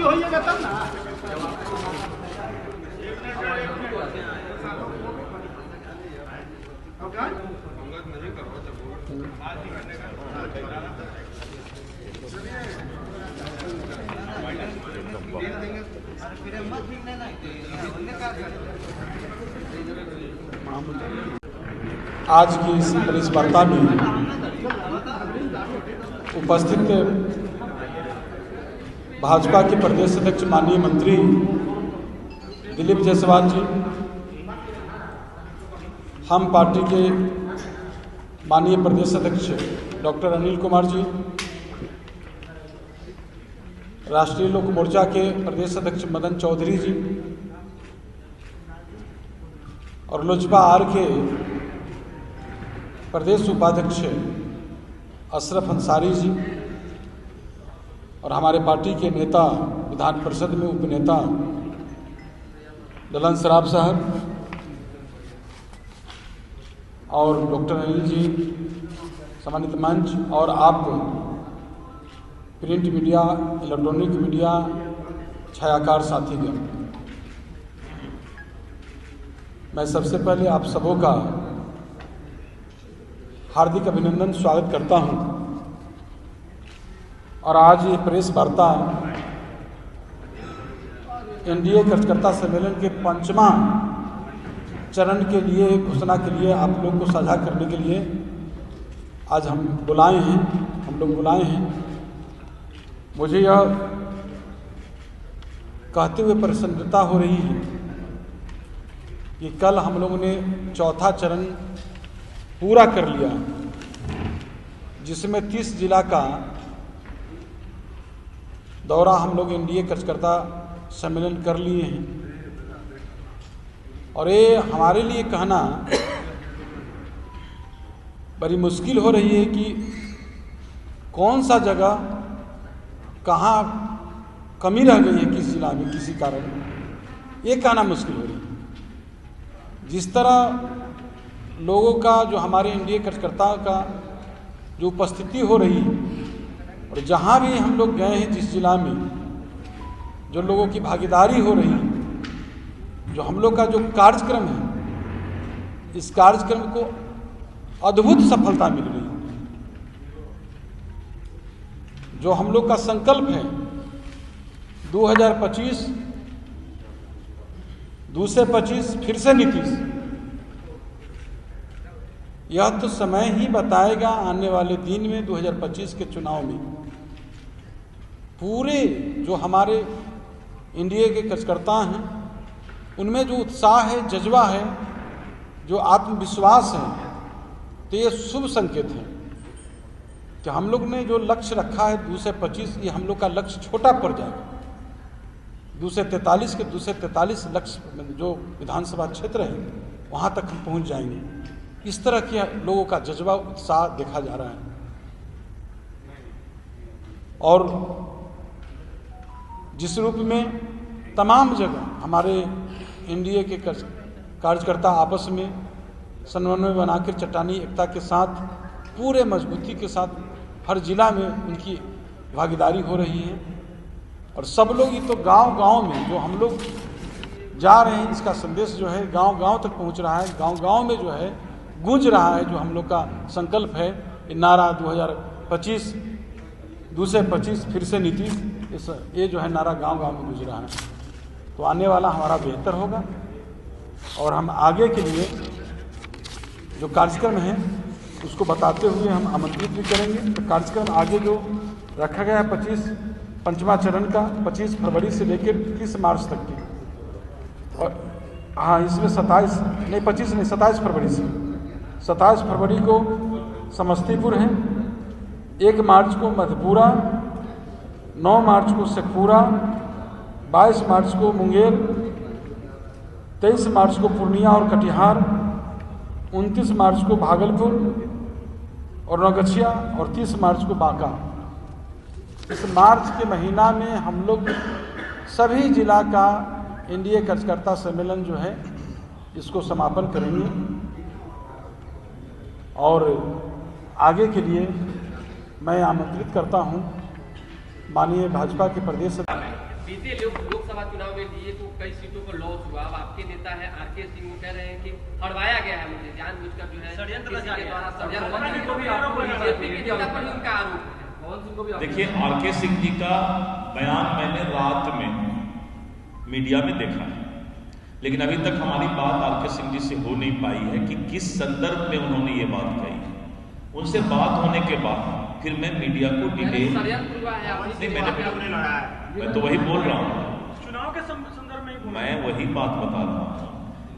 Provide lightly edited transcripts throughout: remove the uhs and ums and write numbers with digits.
राष्ट्रीय होइएगा तब ना। आज की इस प्रेस वार्ता में उपस्थित भाजपा के प्रदेश अध्यक्ष माननीय मंत्री दिलीप जायसवाल जी, हम पार्टी के माननीय प्रदेश अध्यक्ष डॉक्टर अनिल कुमार जी, राष्ट्रीय लोक मोर्चा के प्रदेश अध्यक्ष मदन चौधरी जी और लोजपा आर के प्रदेश उपाध्यक्ष अशरफ अंसारी जी और हमारे पार्टी के नेता विधान परिषद में उपनेता ललन सराफ साहब और डॉक्टर अनिल जी, सम्मानित मंच और आप प्रिंट मीडिया, इलेक्ट्रॉनिक मीडिया, छायाकार साथीगण, मैं सबसे पहले आप सबों का हार्दिक अभिनंदन स्वागत करता हूं। और आज ये प्रेस वार्ता एनडीए कार्यकर्ता सम्मेलन के 5वां चरण के लिए घोषणा के लिए आप लोग को साझा करने के लिए आज हम लोग बुलाए हैं। मुझे यह कहते हुए प्रसन्नता हो रही है कि कल हम लोगों ने चौथा चरण पूरा कर लिया, जिसमें 30 जिला का दौरा हम लोग एनडीए कार्यकर्ता सम्मेलन कर लिए हैं। और ये हमारे लिए कहना बड़ी मुश्किल हो रही है कि कौन सा जगह कहाँ कमी रह गई है, किस जिला में किसी कारण, ये कहना मुश्किल हो रही है। जिस तरह लोगों का जो हमारे एनडीए कार्यकर्ताओं का जो उपस्थिति हो रही है और जहाँ भी हम लोग गए हैं, जिस जिला में जो लोगों की भागीदारी हो रही है, जो हम लोग का जो कार्यक्रम है, इस कार्यक्रम को अद्भुत सफलता मिल रही है। जो हम लोग का संकल्प है 2025, 2 से 25 फिर से नीतीश, यह तो समय ही बताएगा आने वाले दिन में 2025 के चुनाव में पूरे जो हमारे एनडीए के कार्यकर्ता हैं उनमें जो उत्साह है, जज्बा है, जो आत्मविश्वास है, तो ये शुभ संकेत है कि हम लोग ने जो लक्ष्य रखा है 2 से 25, ये हम लोग का लक्ष्य छोटा पड़ जाएगा। 2 से 43 के 2 से 43 लक्ष्य जो विधानसभा क्षेत्र है वहाँ तक हम पहुँच जाएंगे। इस तरह के लोगों का जज्बा, उत्साह देखा जा रहा है। और जिस रूप में तमाम जगह हमारे एनडीए के कार्यकर्ता आपस में समन्वय बनाकर चट्टानी एकता के साथ पूरे मजबूती के साथ हर जिला में उनकी भागीदारी हो रही है। और सब लोग, ये तो गांव-गांव में जो हम लोग जा रहे हैं, इसका संदेश जो है गांव-गांव तक पहुंच रहा है, गांव-गांव में जो है गूंज रहा है। जो हम लोग का संकल्प है, ये नारा 2025, 2 से 25 फिर से नीतीश, ये जो है नारा गांव-गांव में गूंज रहा है। तो आने वाला हमारा बेहतर होगा और हम आगे के लिए जो कार्यक्रम है उसको बताते हुए हम आमंत्रित भी करेंगे। तो कार्यक्रम आगे जो रखा गया है 5वां चरण का 25 फरवरी से लेकर 30 मार्च तक की, और हाँ इसमें 27 फरवरी से 27 फरवरी को समस्तीपुर है, 1 मार्च को मधेपुरा, 9 मार्च को शेखपुरा, 22 मार्च को मुंगेर, 23 मार्च को पूर्णिया और कटिहार, 29 मार्च को भागलपुर और नौगछिया और 30 मार्च को बांका। इस मार्च के महीना में हम लोग सभी जिला का एनडीए कार्यकर्ता सम्मेलन जो है इसको समापन करेंगे। और आगे के लिए मैं आमंत्रित करता हूं माननीय भाजपा के प्रदेश बीते लोकसभा चुनाव में डीए को कई सीटों पर लॉस हुआ। अब आपके नेता है आरके सिंह वो कह रहे हैं कि हड़वाया गया है, मुझे जानबूझकर जो है षड्यंत्र किसी के द्वारा षड्यंत्र उनका आरोप है। देखिए, आरके सिंह जी का बयान मैंने रात में मीडिया में देखा है, लेकिन अभी तक हमारी बात आरके सिंह जी से हो नहीं पाई है कि किस संदर्भ में उन्होंने ये बात कही। उनसे बात होने के बाद फिर मैं मीडिया को डिटेल मैं तो वही बोल रहा हूँ, चुनाव के संदर्भ में मैं वही बात बता रहा हूँ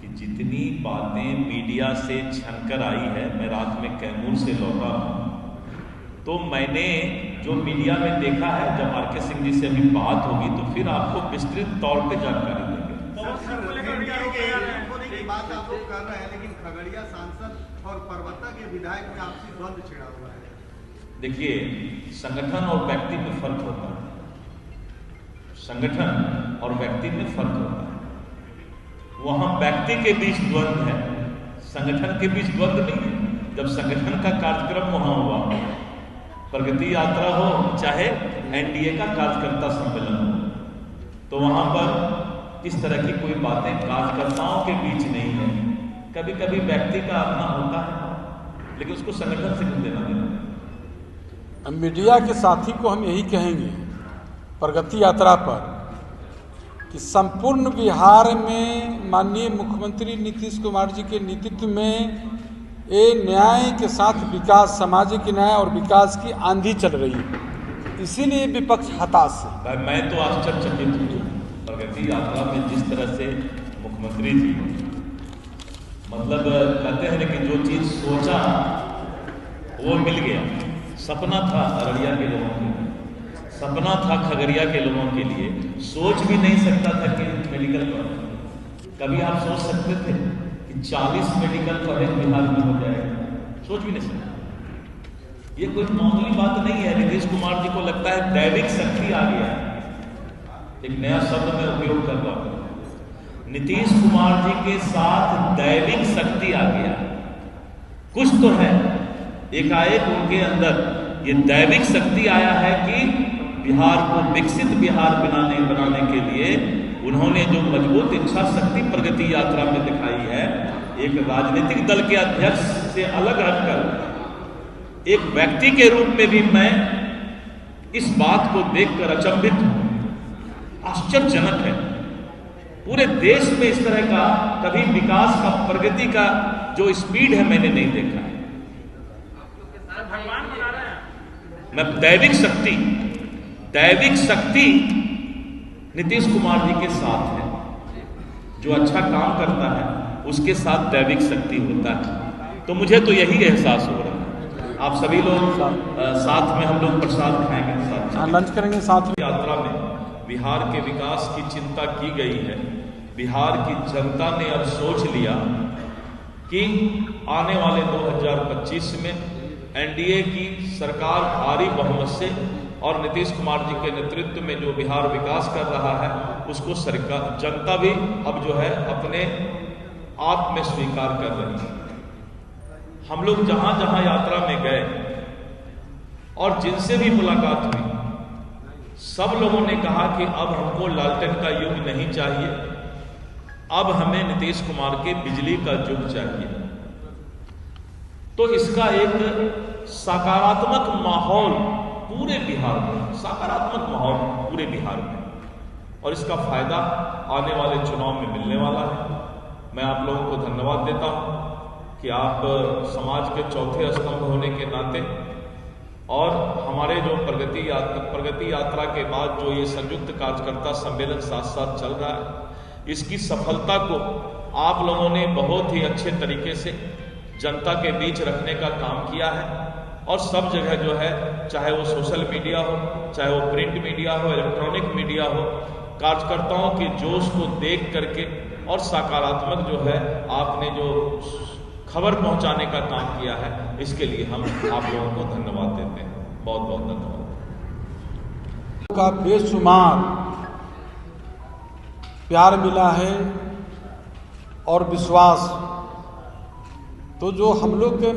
कि जितनी बातें मीडिया से छनकर आई है, मैं रात में कैमूर से लौटा हूँ तो मैंने जो मीडिया में देखा है, जब आरके सिंह जी से अभी बात होगी तो फिर आपको विस्तृत तौर पे जानकारी देंगे। बात आप लोग कर रहे हैं, लेकिन खगड़िया सांसद और परबत्ता के विधायक में आपसी द्वंद्व छिड़ा हुआ है। देखिए, संगठन और व्यक्ति में फर्क होता है, संगठन और व्यक्ति में फर्क होता है। वहां व्यक्ति के बीच द्वंद्व है, संगठन के बीच द्वंद्व नहीं है। जब संगठन का कार्यक्रम वहां हुआ, प्रगति यात्रा हो चाहे एनडीए का कार्यकर्ता सम्मेलन हो, तो वहां पर इस तरह की कोई बातें कार्यकर्ताओं के बीच नहीं है। कभी कभी व्यक्ति का अपना होता है, लेकिन उसको संगठन से क्यों देना देना। मीडिया के साथी को हम यही कहेंगे प्रगति यात्रा पर कि संपूर्ण बिहार में माननीय मुख्यमंत्री नीतीश कुमार जी के नेतृत्व में ये न्याय के साथ विकास, सामाजिक न्याय और विकास की आंधी चल रही है, इसीलिए विपक्ष हताश है। मैं तो आश्चर्यचकित हूँ प्रगति यात्रा में जिस तरह से मुख्यमंत्री जी मतलब कहते हैं कि जो चीज सोचा वो मिल गया। सपना था अररिया के लोगों के लिए, सपना था खगड़िया के लोगों के लिए, सोच भी नहीं सकता था कि मेडिकल कॉलेज, कभी आप सोच सकते थे कि 40 मेडिकल कॉलेज बिहार में हो जाएगा? सोच भी नहीं सकते। ये कोई मामूली बात नहीं है। नीतीश कुमार जी को लगता है दैविक शक्ति आ गया है, एक नया शब्द मैं उपयोग कर रहा हूं, नीतीश कुमार जी के साथ दैविक शक्ति आ गया। कुछ तो है, एकाएक उनके अंदर ये दैविक शक्ति आया है कि बिहार को विकसित बिहार बनाने के लिए उन्होंने जो मजबूत इच्छा शक्ति प्रगति यात्रा में दिखाई है, एक राजनीतिक दल के अध्यक्ष से अलग हटकर एक व्यक्ति के रूप में भी मैं इस बात को देखकर अचंभित हूं। आश्चर्यजनक है, पूरे देश में इस तरह का कभी विकास का, प्रगति का जो स्पीड है मैंने नहीं देखा है। भगवान बना रहे हैं। मैं दैविक शक्ति नीतीश कुमार जी के साथ है। जो अच्छा काम करता है उसके साथ दैविक शक्ति होता है। तो मुझे तो यही एहसास हो रहा है। आप सभी लोग साथ में, हम लोग प्रसाद खाएंगे, साथ लंच करेंगे साथ में। यात्रा में बिहार के विकास की चिंता की गई है। बिहार की जनता ने अब सोच लिया कि आने वाले 2025 में एनडीए की सरकार भारी बहुमत से और नीतीश कुमार जी के नेतृत्व में जो बिहार विकास कर रहा है उसको सरकार, जनता भी अब जो है अपने आप में स्वीकार कर रही है। हम लोग जहां जहां यात्रा में गए और जिनसे भी मुलाकात हुई, सब लोगों ने कहा कि अब हमको लालटेन का युग नहीं चाहिए, अब हमें नीतीश कुमार के बिजली का युग चाहिए। तो इसका एक सकारात्मक माहौल पूरे बिहार में, सकारात्मक माहौल पूरे बिहार में, और इसका फायदा आने वाले चुनाव में मिलने वाला है। मैं आप लोगों को धन्यवाद देता हूं कि आप समाज के चौथे स्तंभ होने के नाते और हमारे जो प्रगति यात्रा के बाद जो ये संयुक्त कार्यकर्ता सम्मेलन साथ साथ चल रहा है, इसकी सफलता को आप लोगों ने बहुत ही अच्छे तरीके से जनता के बीच रखने का काम किया है। और सब जगह जो है, चाहे वो सोशल मीडिया हो, चाहे वो प्रिंट मीडिया हो, इलेक्ट्रॉनिक मीडिया हो, कार्यकर्ताओं के जोश को देख करके और सकारात्मक जो है आपने जो खबर पहुंचाने का काम किया है, इसके लिए हम आप लोगों को धन्यवाद देते हैं। बहुत बहुत धन्यवाद। का बेशुमार प्यार मिला है और विश्वास। तो जो हम लोग के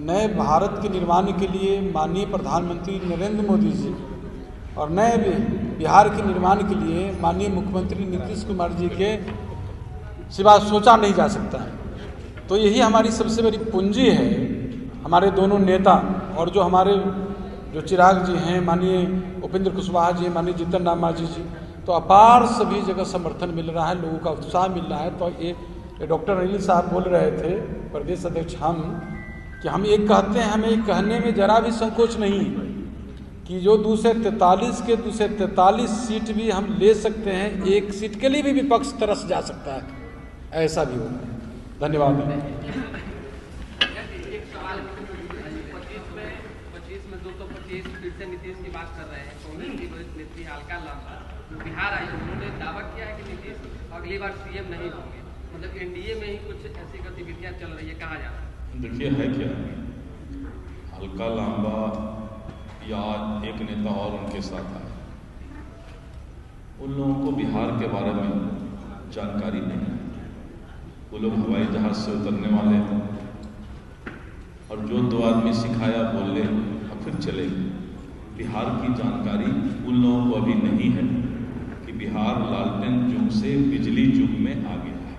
नए भारत के निर्माण के लिए माननीय प्रधानमंत्री नरेंद्र मोदी जी और नए बिहार के निर्माण के लिए माननीय मुख्यमंत्री नीतीश कुमार जी के सिवा सोचा नहीं जा सकता है। तो यही हमारी सबसे बड़ी पूंजी है, हमारे दोनों नेता और जो हमारे जो चिराग जी हैं, माननीय उपेंद्र कुशवाहा जी, माननीय जीतन राम मांझी जी, तो अपार सभी जगह समर्थन मिल रहा है, लोगों का उत्साह मिल रहा है। तो ये डॉक्टर अनिल साहब बोल रहे थे, प्रदेश अध्यक्ष कि हम एक कहते हैं, हमें कहने में जरा भी संकोच नहीं कि जो 243 के 243 सीट भी हम ले सकते हैं, एक सीट के लिए भी विपक्ष तरस जा सकता है, ऐसा भी होगा। धन्यवाद। एक सवाल 25 में 225 फिर से नीतीश की बात कर रहे हैं। कांग्रेस की वरिष्ठ नेत्री अलका लांबा बिहार आई, उन्होंने दावा किया है कि नीतीश अगली बार सीएम नहीं होंगे। मतलब एनडीए में ही कुछ ऐसी गतिविधियां चल रही है, कहा जा रहा है। देखिए है क्या, अलका लांबा या एक नेता और उनके साथ आए, उन लोगों को बिहार के बारे में जानकारी नहीं है। वो लोग हवाई जहाज से उतरने वाले हैं और जो 2 आदमी सिखाया बोल ले और फिर चले गए। बिहार की जानकारी उन लोगों को अभी नहीं है कि बिहार लालटेन युग से बिजली युग में आ गया है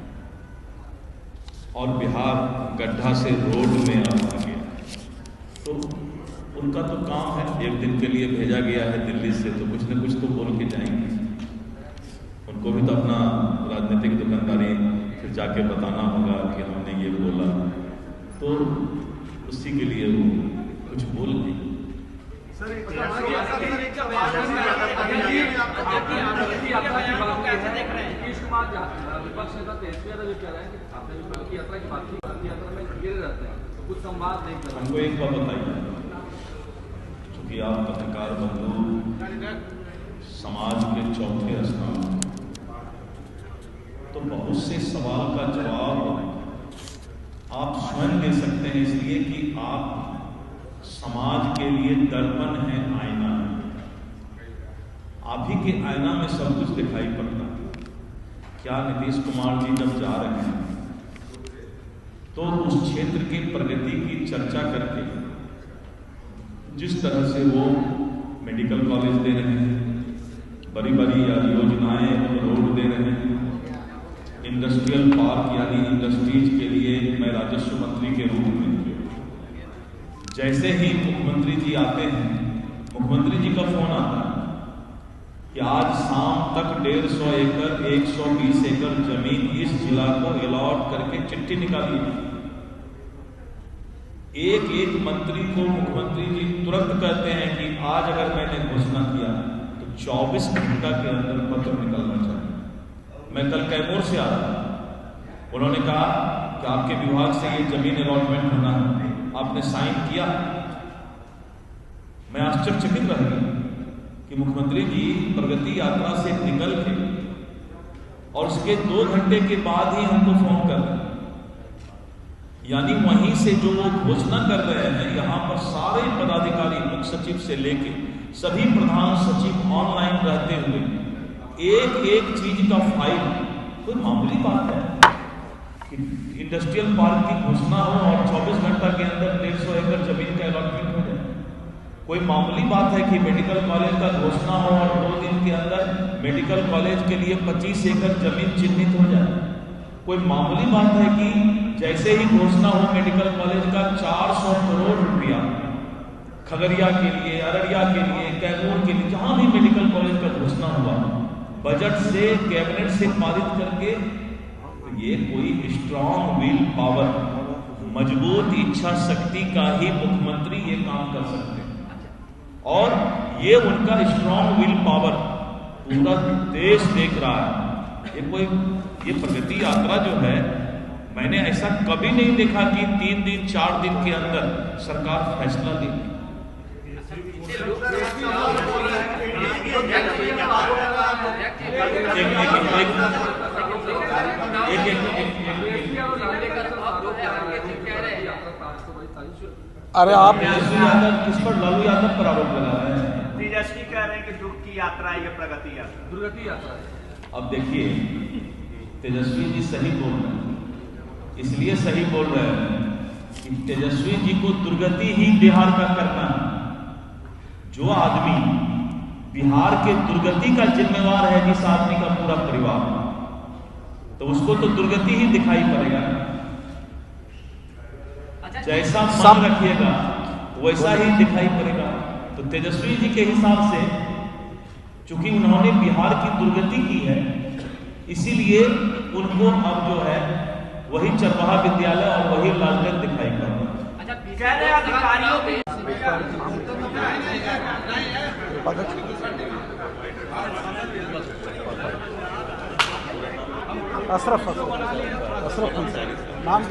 और बिहार गड्ढा से रोड में आ गया। तो उनका तो काम है, एक दिन के लिए भेजा गया है दिल्ली से, तो कुछ न कुछ तो बोल के जाएंगे। उनको भी तो अपना राजनीतिक दुकानदारी फिर जाके बताना होगा कि हमने ये बोला, तो उसी के लिए वो कुछ बोल नहीं। हमको एक बात बताइए, क्योंकि आप पत्रकार बंधु समाज के चौथे स्थान, तो बहुत से सवाल का जवाब आप स्वयं दे सकते हैं, इसलिए कि आप समाज के लिए दर्पण है, आईना है। आप ही के आईना में सब कुछ दिखाई पड़ता है। क्या नीतीश कुमार जी जब जा रहे हैं तो उस क्षेत्र की प्रगति की चर्चा करके जिस तरह से वो मेडिकल कॉलेज दे रहे हैं, बड़ी बड़ी योजनाएं रोड दे रहे हैं, इंडस्ट्रियल पार्क यानी इंडस्ट्रीज के लिए मैं राजस्व मंत्री के रूप में जैसे ही मुख्यमंत्री जी आते हैं, मुख्यमंत्री जी का फोन आता है कि आज शाम तक 150 एकड़ 120 एकड़ जमीन इस जिला को अलॉट करके चिट्ठी निकाली। एक एक मंत्री को मुख्यमंत्री जी तुरंत कहते हैं कि आज अगर मैंने घोषणा किया तो 24 घंटा के अंदर पत्र निकलना चाहिए। मैं कल कैमूर से आ रहा था, उन्होंने कहा कि आपके विभाग से ये जमीन अलॉटमेंट होना है, आपने साइन किया। मैं आश्चर्यचकित रह गया कि मुख्यमंत्री जी प्रगति यात्रा से निकल के और उसके 2 घंटे के बाद ही हमको फोन कर रहे हैं। यानी वहीं से जो वो घोषणा कर रहे हैं, यहाँ पर सारे पदाधिकारी मुख्य सचिव से लेके सभी प्रधान सचिव ऑनलाइन रहते हुए एक एक चीज का फाइल, कोई मामूली बात है कि इंडस्ट्रियल पार्क की घोषणा हो और 24 घंटा के अंदर 150 एकड़ जमीन का अलॉटमेंट हो जाए। कोई मामूली बात है कि मेडिकल कॉलेज का घोषणा हो और 2 दिन के अंदर मेडिकल कॉलेज के लिए 25 एकड़ जमीन चिन्हित हो जाए। कोई मामूली बात है कि जैसे ही घोषणा हो मेडिकल कॉलेज का 400 करोड़ रुपया खगड़िया के लिए, अररिया के लिए, कैमूर के लिए, जहां भी मेडिकल कॉलेज का घोषणा हुआ, बजट से कैबिनेट से पारित करके, तो ये कोई स्ट्रॉन्ग विल पावर, मजबूत इच्छा शक्ति का ही मुख्यमंत्री ये काम कर सकते हैं। और ये उनका स्ट्रॉन्ग विल पावर पूरा देश देख रहा है। ये प्रगति यात्रा जो है, मैंने ऐसा कभी नहीं देखा कि 3 दिन 4 दिन के अंदर सरकार फैसला ली। अरे आप तेजस्वी यादव किस पर, लालू यादव पर आरोप लगा रहे हैं। तेजस्वी कह रहे हैं कि दुर्ग की यात्रा है, ये प्रगति यात्रा, दुर्गति यात्रा है। अब देखिए, तेजस्वी जी सही बोल रहे हैं, इसलिए सही बोल रहे हैं कि तेजस्वी जी को दुर्गति ही बिहार का करना है। जो आदमी बिहार के दुर्गति का जिम्मेवार है जिस आदमी का पूरा परिवार, तो उसको तो दुर्गति ही दिखाई पड़ेगा। जैसा मन रखिएगा वैसा ही दिखाई पड़ेगा। तो तेजस्वी जी के हिसाब से चूंकि उन्होंने बिहार की दुर्गति की है, इसीलिए उनको अब जो है वही चरवाहा विद्यालय और वही लालगंज दिखाई पड़ रहा है। कह रहे अधिकारियों में अशरफ नाम